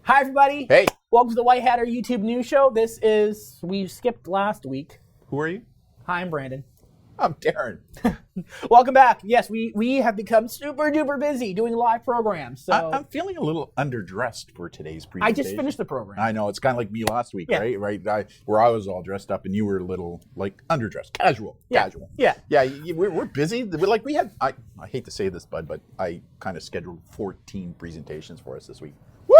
Hi, everybody. Hey. Welcome to the White Hatter YouTube News Show. We skipped last week. Who are you? Hi, I'm Brandon. I'm Darren. Welcome back. Yes, we have become super duper busy doing live programs. So I'm feeling a little underdressed for today's presentation. I just finished the program. I know, it's kind of like me last week, right? Where I was all dressed up and you were a little like underdressed, casual. Yeah. We're busy. We had. I hate to say this, bud, but I kind of scheduled 14 presentations for us this week. Woo!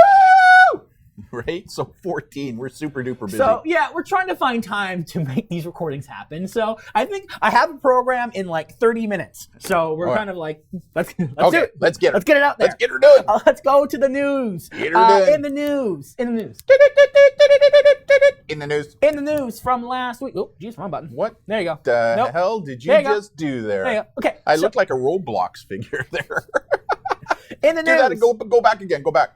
Right? So 14. We're super duper busy. So yeah, we're trying to find time to make these recordings happen. So I think I have a program in like 30 minutes. So we're kind of like, let's do it. Let's get her. Let's get it out there. Let's get her done. Let's go to the news. Get her done. In the news. In the news. In the news from last week. Oh, geez, wrong button. What? There you go. The hell did you just do there? There you go. Okay. I look like a Roblox figure there. In the news. Do that and go back again. Go back.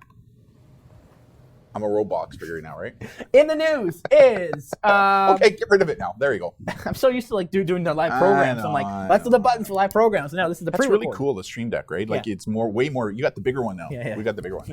I'm a Roblox figure now, right? In the news is... okay, get rid of it now. There you go. I'm so used to like doing the live programs. I'm like, let's do the button for live programs. Now this is the pre-record. That's really cool, the Stream Deck, right? Like it's way more. You got the bigger one now. Yeah. We got the bigger one.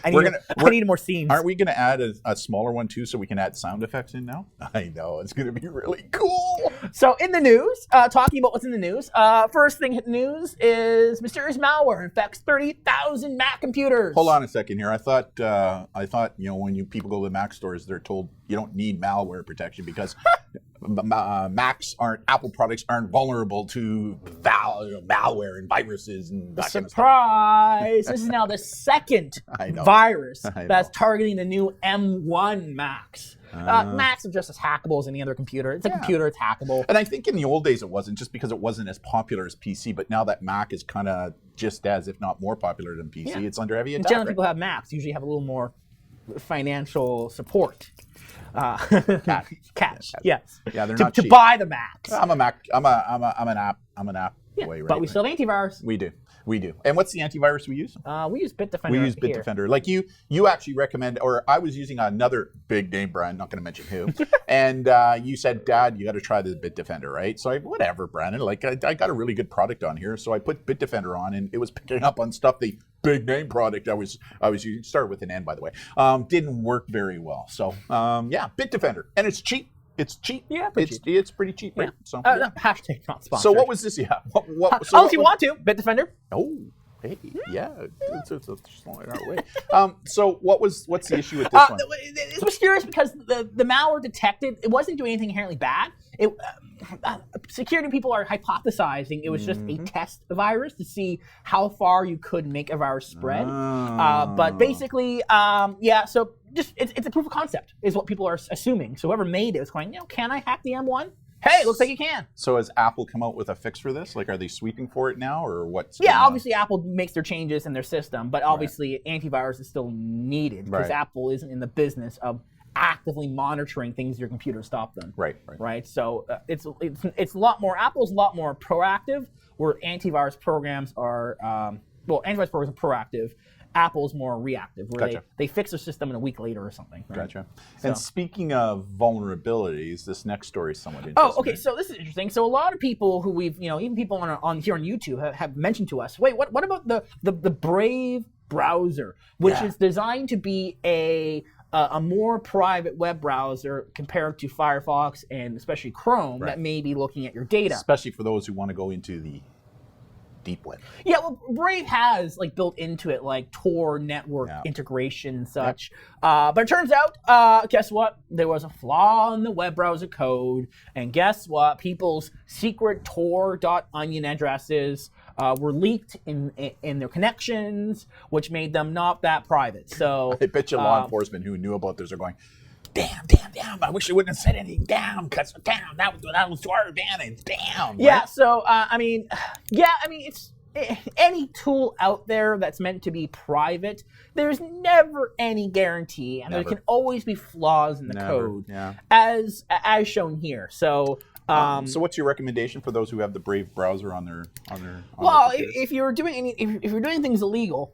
I need more scenes. Aren't we going to add a smaller one too so we can add sound effects in now? I know. It's going to be really cool. So in the news, talking about what's in the news, first thing hit news is mysterious malware infects 30,000 Mac computers. Hold on a second here. I thought when people go to the Mac stores, they're told you don't need malware protection because Apple products aren't vulnerable to malware and viruses and that kind of stuff. Surprise! This is now the second virus that's targeting the new M1 Macs. Macs are just as hackable as any other computer. It's a computer, it's hackable. And I think in the old days it wasn't, just because it wasn't as popular as PC, but now that Mac is kind of just as, if not more popular than PC, it's under heavy attack. Generally, people have Macs, usually have a little more financial support. Cash. Yes. Yeah, they're not cheap. To buy the Macs. I'm an app away, right? But we still have antivirus. We do. And what's the antivirus we use? We use Bitdefender. We use Bitdefender. Like you actually recommend, or I was using another big name brand, not going to mention who, and you said, Dad, you got to try the Bitdefender, right? So whatever, Brandon. Like I got a really good product on here, so I put Bitdefender on, and it was picking up on stuff. The big name product I was using, started with an N, by the way, didn't work very well. So Bitdefender, and it's cheap. It's cheap. Yeah, it's pretty cheap, right? So hashtag not sponsored. So what was this? Yeah. If you want to, Bitdefender. Oh, hey, yeah. It's slowing our way. So what's the issue with this one? It's mysterious because the malware detected, it wasn't doing anything inherently bad. Security people are hypothesizing it was just a test virus to see how far you could make a virus spread. But basically, so just it's a proof of concept is what people are assuming. So whoever made it was going, can I hack the M1? Hey, looks like you can. So has Apple come out with a fix for this? Like, are they sweeping for it now, or what's? Yeah, obviously Apple makes their changes in their system, but obviously antivirus is still needed because Apple isn't in the business of actively monitoring things in your computer to stop them. Right. So it's a lot more. Apple's a lot more proactive, where antivirus programs are antivirus programs are proactive. Apple's more reactive, where they fix their system in a week later or something. Right? Gotcha. So. And speaking of vulnerabilities, this next story is somewhat interesting. Oh, okay. So this is interesting. So a lot of people who we've, even people on here on YouTube have mentioned to us, wait, what about the Brave browser, which is designed to be a more private web browser compared to Firefox and especially Chrome that may be looking at your data. Especially for those who want to go into the deep web. Yeah, well, Brave has built into it Tor network integration and such. But it turns out, guess what? There was a flaw in the web browser code, and guess what? People's secret Tor.onion addresses were leaked in their connections, which made them not that private. So I bet you law enforcement who knew about this are going, damn, I wish I wouldn't have said anything. Damn, that was to our advantage. Damn. Yeah, right? So, it's any tool out there that's meant to be private, there's never any guarantee, and there can always be flaws in the code, as shown here. So, so what's your recommendation for those who have the Brave browser on their if you're doing if you're doing things illegal,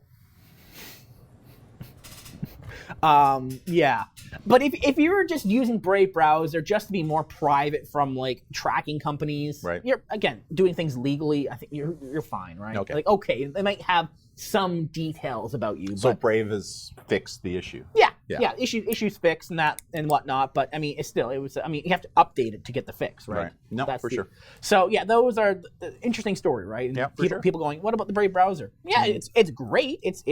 but if you're just using Brave browser just to be more private from tracking companies, you're again doing things legally, I think you're fine, right? Okay, they might have some details about you. So Brave has fixed the issue. Yeah, issues fixed and that and whatnot. But I mean, you have to update it to get the fix, right? No, for sure. So yeah, those are the interesting story, right? And yeah, people going, what about the Brave browser? Yeah, it's great. It's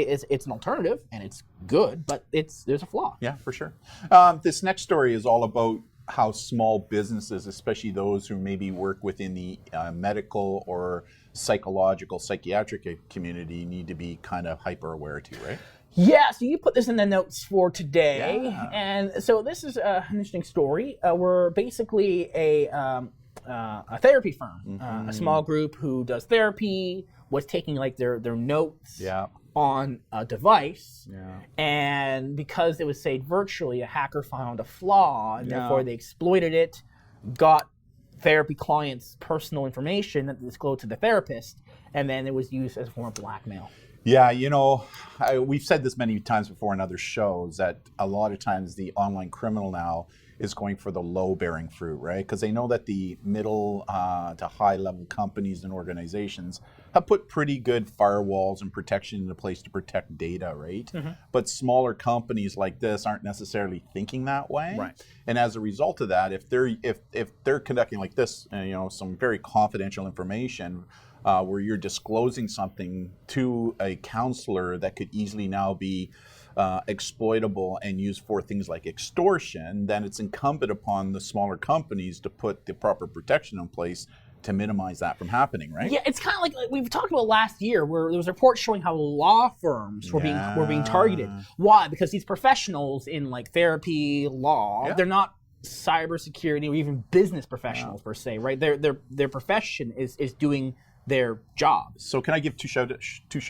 an alternative and it's good, but there's a flaw. Yeah, for sure. This next story is all about how small businesses, especially those who maybe work within the medical or psychiatric community, need to be kind of hyper aware too, right? Yeah, so you put this in the notes for today, and so this is an interesting story. We're basically a therapy firm, a small group who does therapy, was taking like their notes on a device, and because it was saved virtually, a hacker found a flaw, and therefore they exploited it, got therapy clients' personal information that they disclosed to the therapist, and then it was used as a form of blackmail. Yeah, we've said this many times before in other shows that a lot of times the online criminal now is going for the low-bearing fruit, right? Because they know that the middle to high-level companies and organizations have put pretty good firewalls and protection into place to protect data, right? But smaller companies like this aren't necessarily thinking that way, right? And as a result of that, if they're conducting like this, some very confidential information, where you're disclosing something to a counselor that could easily now be exploitable and used for things like extortion, then it's incumbent upon the smaller companies to put the proper protection in place to minimize that from happening, right? Yeah, it's kind of like we've talked about last year, where there was reports showing how law firms were being targeted. Why? Because these professionals in like therapy, law, they're not cybersecurity or even business professionals per se, right? Their profession is doing their job. So can I give two shout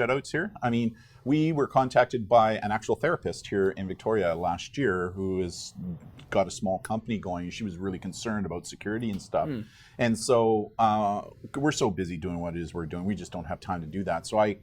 outs here? I mean, we were contacted by an actual therapist here in Victoria last year who has got a small company going. She was really concerned about security and stuff. And so we're so busy doing what it is we're doing, we just don't have time to do that. So I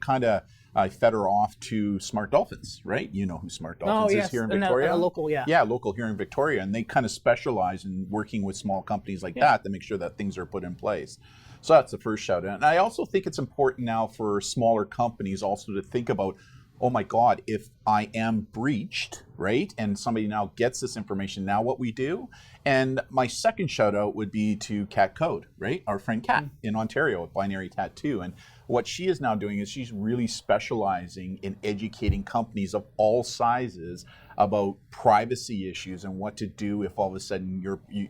fed her off to Smart Dolphins, right? You know who Smart Dolphins is here in Victoria? A local, Yeah, local here in Victoria. And they kind of specialize in working with small companies like that to make sure that things are put in place. So that's the first shout out. And I also think it's important now for smaller companies also to think about, oh my God, if I am breached, right? And somebody now gets this information, now what we do? And my second shout out would be to Kat Code, right? Our friend Kat in Ontario at Binary Tattoo. And what she is now doing is she's really specializing in educating companies of all sizes about privacy issues and what to do if all of a sudden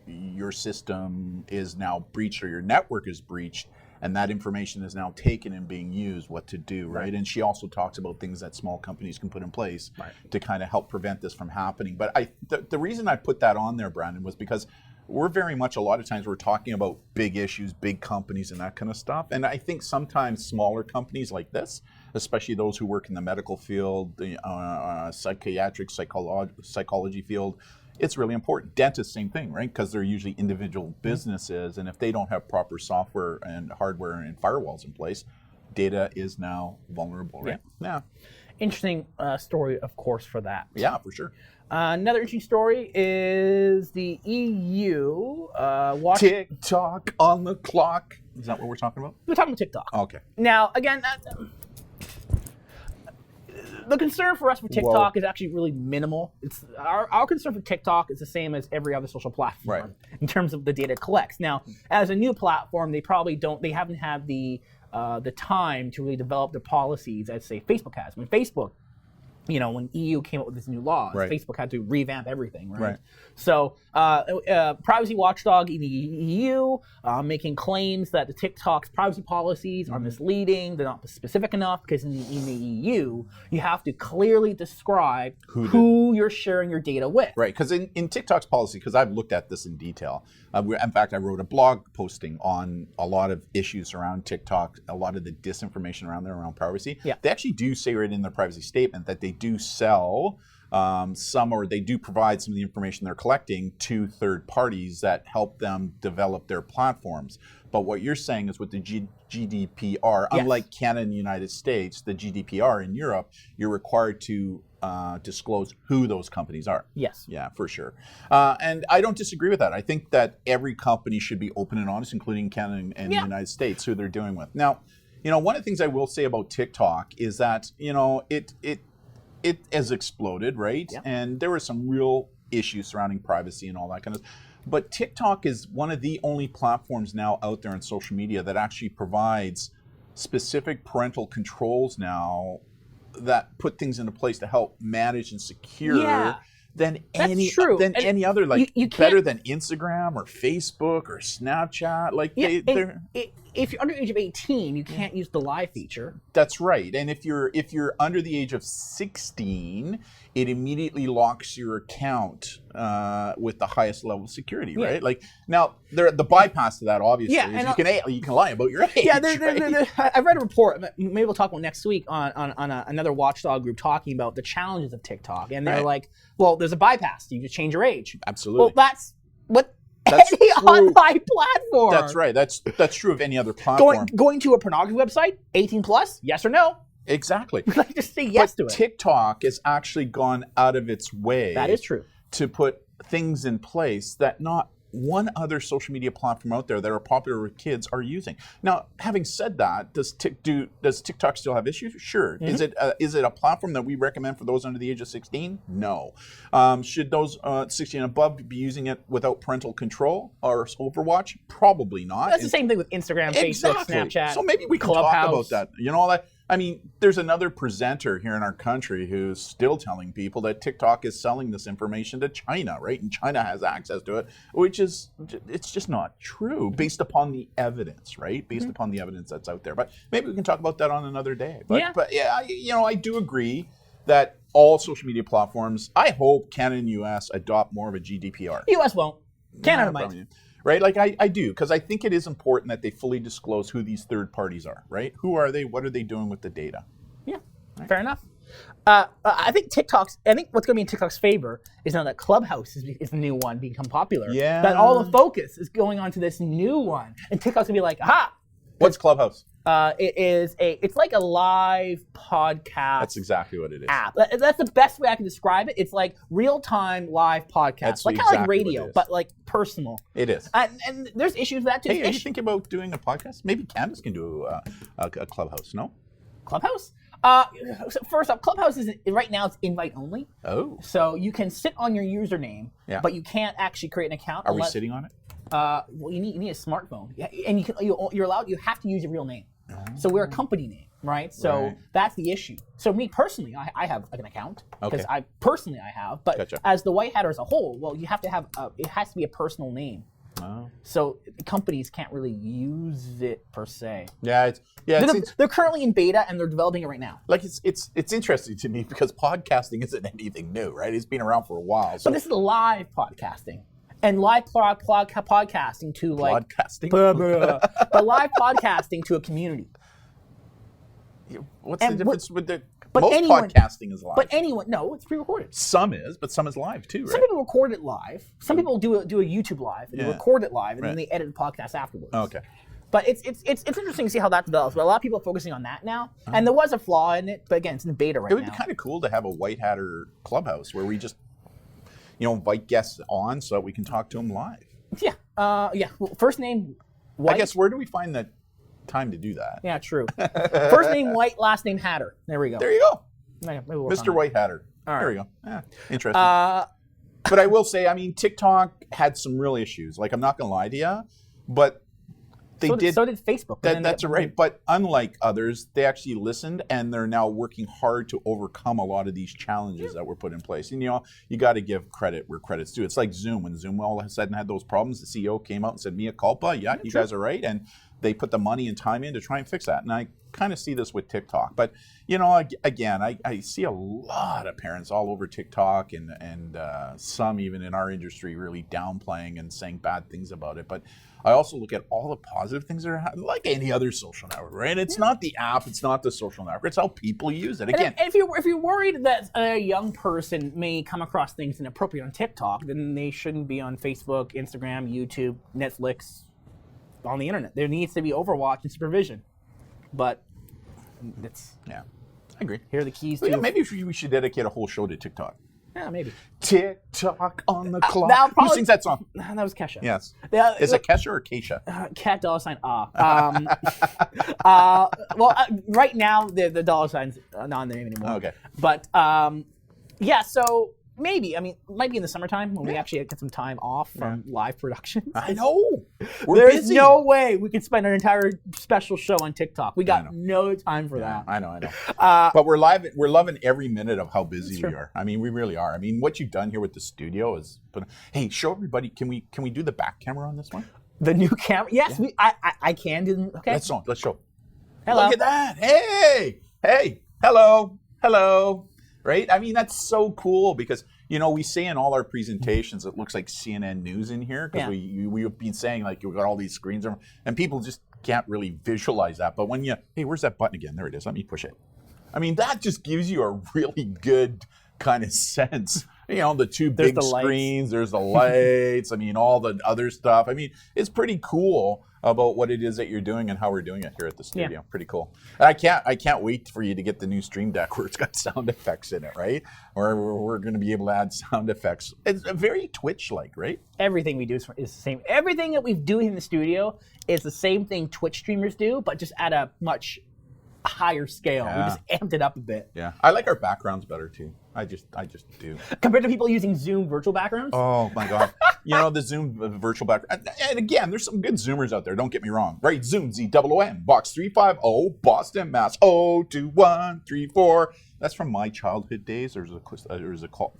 your system is now breached or your network is breached and that information is now taken and being used, what to do, right? And she also talks about things that small companies can put in place to kind of help prevent this from happening. But the reason I put that on there, Brandon, was because we're very much, a lot of times we're talking about big issues, big companies and that kind of stuff. And I think sometimes smaller companies like this, especially those who work in the medical field, the psychiatric, psychology field, it's really important. Dentists, same thing, right? Because they're usually individual businesses. And if they don't have proper software and hardware and firewalls in place, data is now vulnerable, right? Yeah. Interesting story, of course, for that. Yeah, for sure. Another interesting story is the EU TikTok on the clock. Is that what we're talking about? We're talking about TikTok. Okay. Now, again, the concern for us with TikTok is actually really minimal. It's our concern for TikTok is the same as every other social platform in terms of the data it collects. Now, as a new platform, they haven't had the time to really develop their policies as, say, Facebook has. When Facebook, when EU came up with this new law, Facebook had to revamp everything, right? So, privacy watchdog in the EU making claims that the TikTok's privacy policies are misleading. They're not specific enough because in the EU, you have to clearly describe who you're sharing your data with. Right, because in TikTok's policy, because I've looked at this in detail. In fact, I wrote a blog posting on a lot of issues around TikTok, a lot of the disinformation around there around privacy. They actually do say right in their privacy statement that they do sell they do provide some of the information they're collecting to third parties that help them develop their platforms. But what you're saying is with the GDPR, unlike Canada and the United States, the GDPR in Europe, you're required to disclose who those companies are. Yes. Yeah, for sure. And I don't disagree with that. I think that every company should be open and honest, including Canada and the United States, who they're dealing with. Now, one of the things I will say about TikTok is that, it has exploded, right? Yeah. And there were some real issues surrounding privacy and all that kind of stuff. But TikTok is one of the only platforms now out there in social media that actually provides specific parental controls now that put things into place to help manage and secure than any other, like you better than Instagram or Facebook or Snapchat. Like if you're under the age of 18, you can't use the live feature. That's right. And if you're under the age of 16, it immediately locks your account with the highest level of security, right? Like now, the bypass to that obviously is you can lie about your age. Yeah, I read a report. Maybe we'll talk about next week on another watchdog group talking about the challenges of TikTok, and they're like, well, there's a bypass. You just change your age. Absolutely. Well, that's what. That's any true. Online platform. That's right. That's true of any other platform. Going to a pornography website, 18 plus, yes or no? Exactly. Like just say yes to it. TikTok has actually gone out of its way. That is true. To put things in place that not one other social media platform out there that are popular with kids are using. Now, having said that, does TikTok still have issues? Sure. Mm-hmm. Is it a platform that we recommend for those under the age of 16? No. Should those 16 and above be using it without parental control or Overwatch? Probably not. That's the same thing with Instagram, Facebook, Snapchat. So maybe we can Clubhouse. talk about that. You know, I mean, there's another presenter here in our country who's still telling people that TikTok is selling this information to China, right? And China has access to it, which is, it's just not true based upon the evidence, right? Based upon the evidence that's out there. But maybe we can talk about that on another day. But I do agree that all social media platforms, I hope Canada and US adopt more of a GDPR. US won't. Canada might. Right, like I do, because I think it is important that they fully disclose who these third parties are, right? Who are they? What are they doing with the data? Yeah, right. Fair enough. I think what's going to be in TikTok's favor is now that Clubhouse is the new one become popular. Yeah. That all the focus is going on to this new one, and TikTok's going to be like, aha. What's Clubhouse? It's like a live podcast. That's exactly what it is. App. That's the best way I can describe it. It's like real-time live podcast. That's like kind of like radio, but like personal. It is. And there's issues with that too. Hey, are you thinking about doing a podcast? Maybe Candace can do a Clubhouse, no? Clubhouse? So first off, Clubhouse is right now it's invite only. Oh. So you can sit on your username, but you can't actually create an account. Are we sitting on it? Well, you need a smartphone, and you're allowed. You have to use your real name. Oh. So we're a company name, right? So that's the issue. So me personally, I have an account because I have, but as the White Hatter as a whole, well, you have to have it has to be a personal name. Oh. So companies can't really use it per se. They're currently in beta and they're developing it right now. Like it's interesting to me because podcasting isn't anything new, right? It's been around for a while. So this is live podcasting. And live podcasting to like but live podcasting to a community. What's the difference with the podcasting is live? But no, it's pre-recorded. Some is, but some is live too, right? Some people record it live. Some people do a YouTube live and record it live and then they edit the podcast afterwards. Okay. But it's interesting to see how that develops. But a lot of people are focusing on that now, and there was a flaw in it. But again, it's in beta right now. It would be kind of cool to have a White Hatter Clubhouse where we just invite guests on so that we can talk to them live. Yeah. Well, first name White. I guess where do we find the time to do that? Yeah, true. First name White, last name Hatter. There we go. There you go. Mr. White Hatter. All right. There we go. Yeah, interesting. But I will say, I mean, TikTok had some real issues. Like, I'm not going to lie to you, but So did Facebook. That's right. But unlike others, they actually listened, and they're now working hard to overcome a lot of these challenges that were put in place. And you got to give credit where credit's due. It's like Zoom. When Zoom all of a sudden had those problems, the CEO came out and said, "Mea culpa." Yeah, you guys are right, and they put the money and time in to try and fix that. And I kind of see this with TikTok. But again, I see a lot of parents all over TikTok, and some even in our industry really downplaying and saying bad things about it. But I also look at all the positive things that are happening, like any other social network, right? It's not the app, it's not the social network, it's how people use it. Again, and if you're worried that a young person may come across things inappropriate on TikTok, then they shouldn't be on Facebook, Instagram, YouTube, Netflix, on the internet. There needs to be overwatch and supervision. But I agree. Here are the keys to. Maybe we should dedicate a whole show to TikTok. Yeah, maybe. Tick-tock on the clock. Who sings that song? That was Kesha. Yes. Is it Kesha or Keisha? Cat dollar sign right now the dollar sign's not in the name anymore. Okay. But yeah, so maybe. I mean, it might be in the summertime when we actually get some time off from live productions. I know. There's busy. no way we could spend an entire special show on TikTok. We got no time for that. I know. But we're loving every minute of how busy we are. I mean, we really are. I mean, what you've done here with the studio is. Hey, show everybody. Can we do the back camera on this one? The new camera? Yes, I can do. Okay. Let's show. Hello. Look at that. Hey. Hello. Right? I mean, that's so cool because, we say in all our presentations, it looks like CNN News in here because we've been saying like we've got all these screens and people just can't really visualize that. But when hey, where's that button again? There it is. Let me push it. I mean, that just gives you a really good kind of sense. The two big screens, there's the lights, I mean, all the other stuff. I mean, it's pretty cool about what it is that you're doing and how we're doing it here at the studio. Yeah. Pretty cool. And I can't wait for you to get the new Stream Deck where it's got sound effects in it, right? Or we're going to be able to add sound effects. It's very Twitch-like, right? Everything we do is the same. Everything that we do in the studio is the same thing Twitch streamers do, but just at a much higher scale. Yeah. We just amped it up a bit. Yeah, I like our backgrounds better too. I just do. Compared to people using Zoom virtual backgrounds? Oh my God. The Zoom virtual background. And again, there's some good Zoomers out there, don't get me wrong. Right, Zoom, ZOOM, box 350, Boston, Mass, 02134. That's from my childhood days. There's a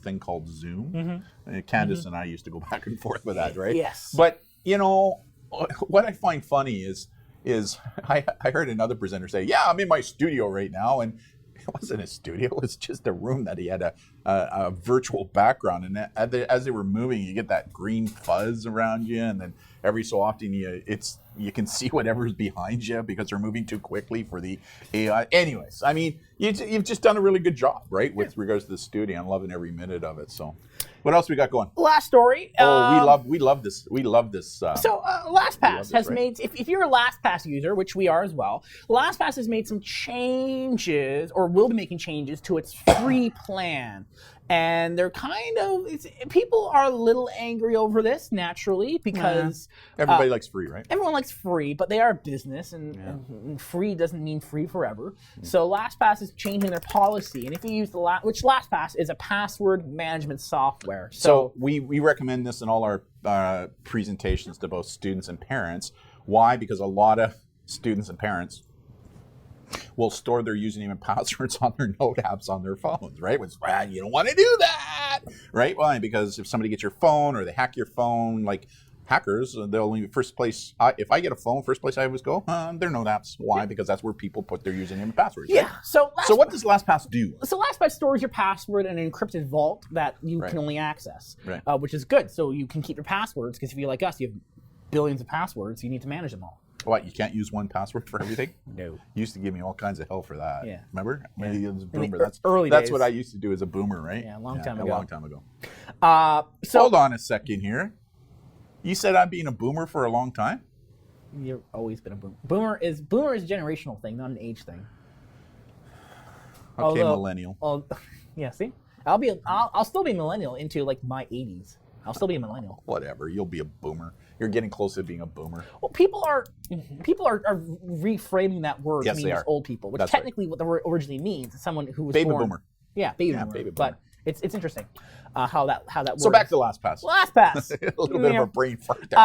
thing called Zoom. Mm-hmm. Candace and I used to go back and forth with that, right? Yes. But, what I find funny is I heard another presenter say, yeah, I'm in my studio right now, and it wasn't a studio, it was just a room that he had a virtual background, and as they were moving, you get that green fuzz around you, and then every so often you can see whatever's behind you because they're moving too quickly for the AI. Anyways, I mean, you've just done a really good job, right, with regards to the studio. I'm loving every minute of it, so. What else we got going? Last story. We love this. We love this. So LastPass has made, if you're a LastPass user, which we are as well, LastPass has made some changes, or will be making changes to its free plan. And they're people are a little angry over this, naturally, because... Everybody likes free, right? Everyone likes free, but they are a business, and free doesn't mean free forever. So LastPass is changing their policy. And if you use which LastPass is a password management software. So we recommend this in all our presentations to both students and parents. Why? Because a lot of students and parents will store their username and passwords on their note apps on their phones, right? Which, you don't want to do that, right? Why? Because if somebody gets your phone or they hack your phone, like hackers, they'll only first place. If I get a phone, first place I always go, their note apps. Why? Because that's where people put their username and passwords. Yeah. Right? So what does LastPass do? So LastPass stores your password in an encrypted vault that you can only access, which is good. So you can keep your passwords, because if you're like us, you have billions of passwords. You need to manage them all. What, you can't use one password for everything? No. You used to give me all kinds of hell for that. Yeah. Remember? Yeah. When was a boomer. That's what I used to do as a boomer, right? Yeah, a long time ago. So hold on a second here. You said I'm being a boomer for a long time? You've always been a boomer. Boomer is a generational thing, not an age thing. Okay, millennial. Yeah, see? I'll still be millennial into like my 80s. I'll still be a millennial. Whatever, you'll be a boomer. You're getting close to being a boomer. Well, people are reframing that word to mean old people, which technically what the word originally means is someone who was baby born. Boomer. Yeah, baby boomer. But it's interesting how that word. So back to LastPass. LastPass. A little bit of a brain fart there.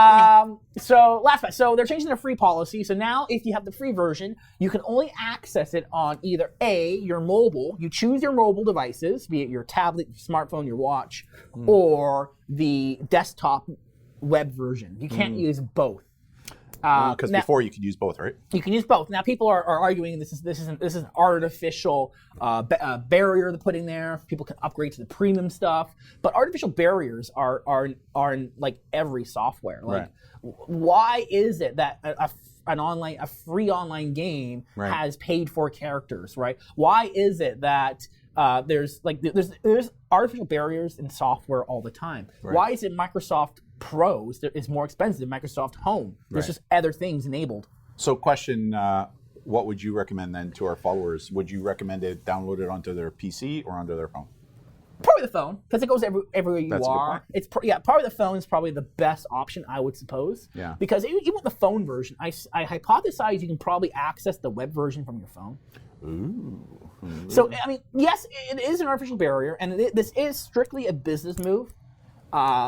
So LastPass. So they're changing their free policy. So now, if you have the free version, you can only access it on either your mobile. You choose your mobile devices, be it your tablet, your smartphone, your watch, or the desktop web version. You can't use both. Because before you could use both, right? You can use both. Now people are arguing this is an artificial barrier they're putting there. People can upgrade to the premium stuff, but artificial barriers are in like every software. Like, why is it that a free online game has paid for characters, right? Why is it that there's artificial barriers in software all the time? Why is it Microsoft Pro is more expensive than Microsoft Home? There's just other things enabled. So question, what would you recommend then to our followers? Would you recommend it download it onto their PC or onto their phone? Probably the phone, because it goes everywhere you That's are. It's probably the phone is probably the best option, I would suppose. Yeah. Because even with the phone version, I hypothesize you can probably access the web version from your phone. Ooh. So I mean, yes, it is an artificial barrier, and this is strictly a business move.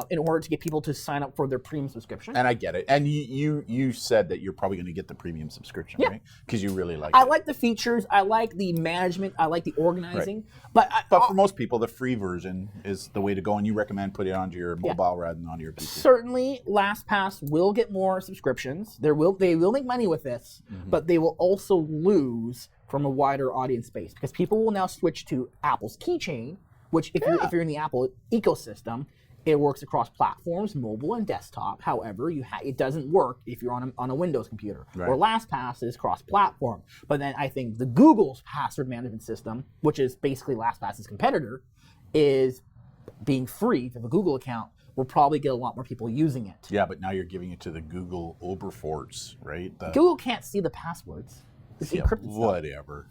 In order to get people to sign up for their premium subscription. And I get it. And you said that you're probably going to get the premium subscription, right? Because you really like it. I like the features. I like the management. I like the organizing. Right. But for most people, the free version is the way to go, and you recommend putting it onto your mobile rather than onto your PC. Certainly, LastPass will get more subscriptions. They will make money with this, but they will also lose from a wider audience base because people will now switch to Apple's Keychain, which if you're in the Apple ecosystem, it works across platforms, mobile and desktop. However, it doesn't work if you're on a Windows computer. Right. Or LastPass is cross-platform. But then I think the Google's password management system, which is basically LastPass's competitor, is being free for the Google account. Will probably get a lot more people using it. Yeah, but now you're giving it to the Google Oberforts, right? Google can't see the passwords. It's encrypted stuff. Whatever.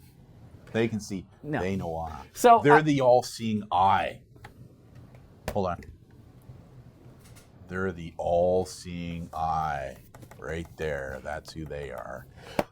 They can see. No. They know why. So they're the all-seeing eye. Hold on. They're the all-seeing eye. Right there. That's who they are.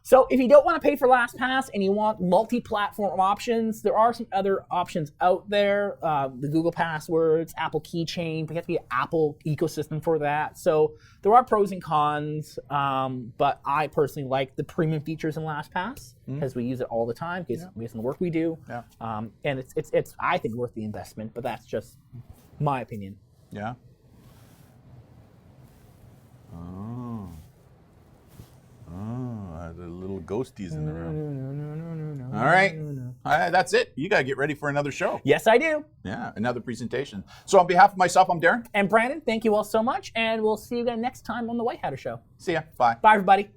So if you don't want to pay for LastPass and you want multi-platform options, there are some other options out there. The Google passwords, Apple Keychain, but you have to be an Apple ecosystem for that. So there are pros and cons, but I personally like the premium features in LastPass because we use it all the time because based on the work we do. Yeah. And it's I think worth the investment, but that's just my opinion. Yeah. Oh, the little ghosties in the room. No. All right. That's it. You got to get ready for another show. Yes, I do. Yeah, another presentation. So on behalf of myself, I'm Darren. And Brandon, thank you all so much. And we'll see you again next time on the White Hatter Show. See ya. Bye. Bye, everybody.